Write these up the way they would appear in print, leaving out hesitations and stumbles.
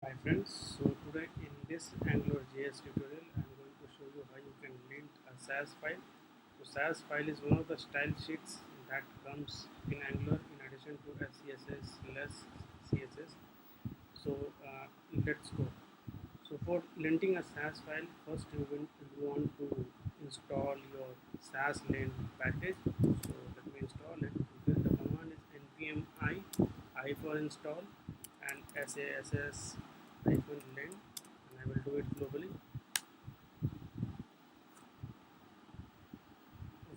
Hi friends, so today in this AngularJS tutorial I am going to show you how you can lint a Sass file. So Sass file is one of the style sheets that comes in Angular in addition to SCSS, less CSS. So let's go. So for linting a Sass file, first you want to install your sass-lint package. So let me install it. Okay, the command is npm I for install and sass-lint, and I will do it globally.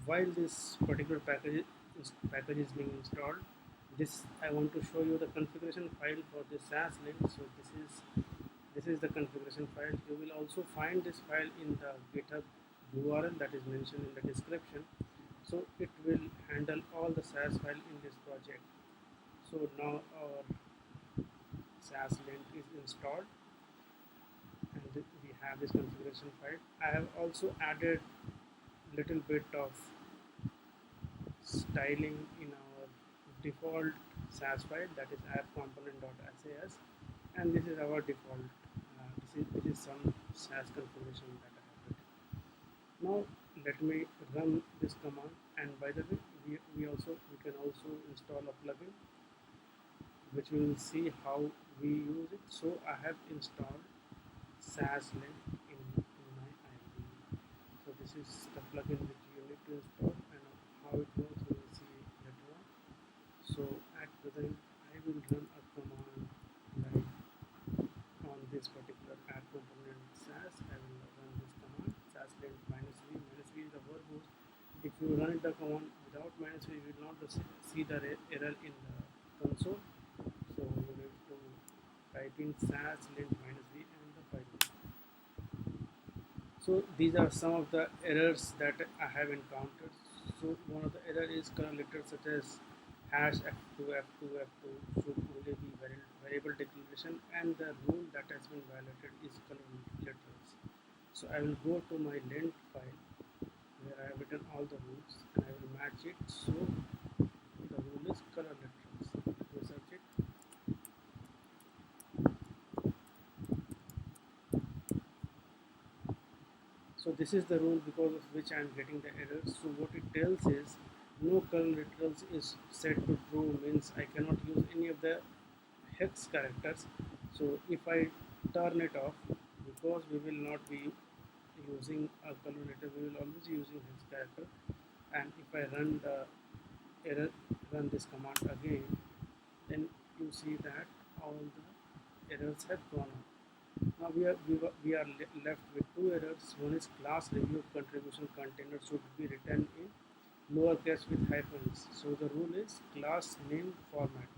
While this particular package is being installed, this I want to show you the configuration file for the sass-lint. So this is the configuration file. You will also find this file in the GitHub URL that is mentioned in the description. So it will handle all the Sass file in this project. So now our Sass lint is installed and we have this configuration file. I have also added little bit of styling in our default Sass file, that is app component.sass, and this is our default. This is some Sass configuration that I have written. Now let me run this command, and by the way we can also install a plugin which we will see how we use it. So I have installed sass-lint in my IDE. So this is the plugin which you need to install, and how it works we will see later on. So at present I will run a command like on this particular app component sass. I will run this command sass-lint -v is the verb host. If you run the command without -v, you will not see the error in the console. So you need to type in sass-lint-v and the file. So these are some of the errors that I have encountered. So one of the error is color letters such as hash f2 f2 f2 should only be variable declaration, and the rule that has been violated is color letters. So I will go to my lint file where I have written all the rules and I will match it. So the rule is color letters. Let me search it. So this is the rule because of which I am getting the errors. So what it tells is no color literals is set to true, means I cannot use any of the hex characters. So if I turn it off, because we will not be using a color letter, we will always be using hex character. And if I run this command again, then you see that all the errors have gone out. Now we are left with two errors. One is class review contribution container should be written in lowercase with hyphens. So the rule is class name format.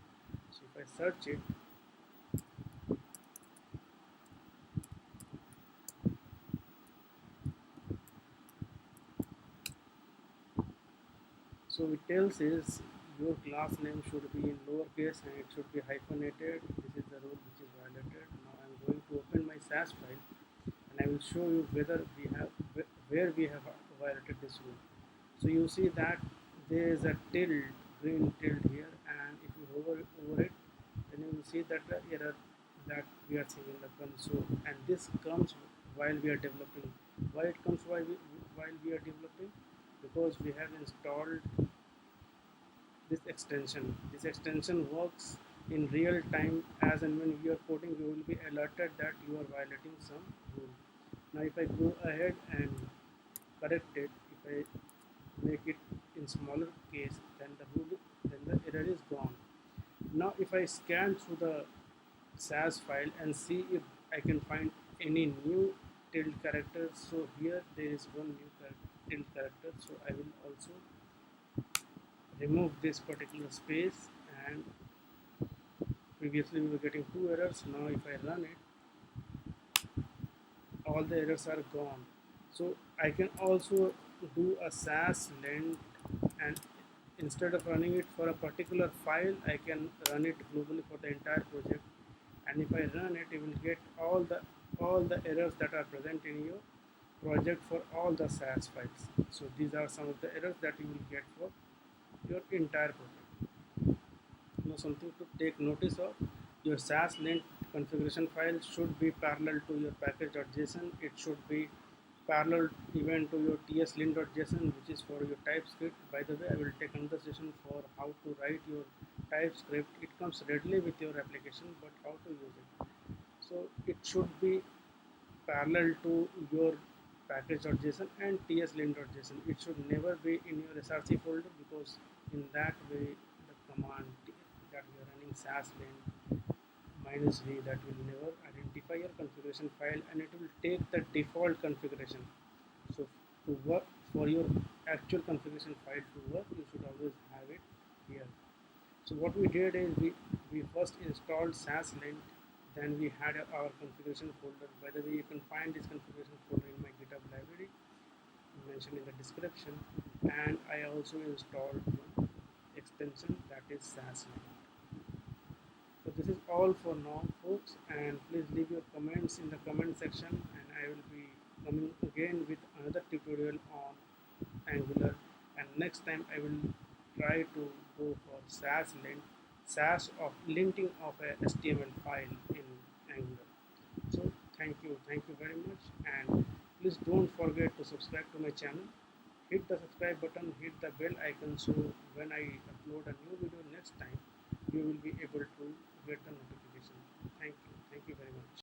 So if I search it, so it tells is your class name should be in lowercase and it should be hyphenated. This is the rule which is violated. Now I'm going to open my Sass file and I will show you whether where we have violated this rule. So you see that there is a green tilde here, and if you hover over it, then you will see that the error that we are seeing in the console, and this comes while we are developing. Why it comes while we are developing? Because we have installed this extension. This extension works in real time. As and when you are coding, you will be alerted that you are violating some rule. Now if I go ahead and correct it, if I make it in smaller case, then the error is gone. Now if I scan through the Sass file and see if I can find any new tilde characters, so here there is one new tilde character, so I will also remove this particular space, and previously we were getting two errors. Now if I run it, all the errors are gone. So I can also do a sass-lint, and instead of running it for a particular file, I can run it globally for the entire project. And if I run it, you will get all the errors that are present in your project for all the Sass files. So these are some of the errors that you will get for your entire project. Now something to take notice of, your sass-lint configuration file should be parallel to your package.json. It should be parallel even to your sass-lint.json, which is for your TypeScript. By the way, I will take another session for how to write your TypeScript. It comes readily with your application, but how to use it. So it should be parallel to your package.json and sass-lint.json. It should never be in your src folder, because in that way the command that we are running sass-lint -v, that will never identify your configuration file, and it will take the default configuration. So to work, for your actual configuration file to work, you should always have it here. So what we did is we first installed sass-lint, then we had our configuration folder. By the way, you can find this configuration folder in my GitHub library mentioned in the description, and I also installed one extension, that is sass-lint. So this is all for now, folks, and please leave your comments in the comment section, and I will be coming again with another tutorial on Angular, and next time I will try to go for sass-lint, sass of linting of a HTML file in Angular. So thank you very much, and please don't forget to subscribe to my channel. Hit the subscribe button, hit the bell icon, so when I upload a new video next time, you will be able to get the notification. Thank you very much.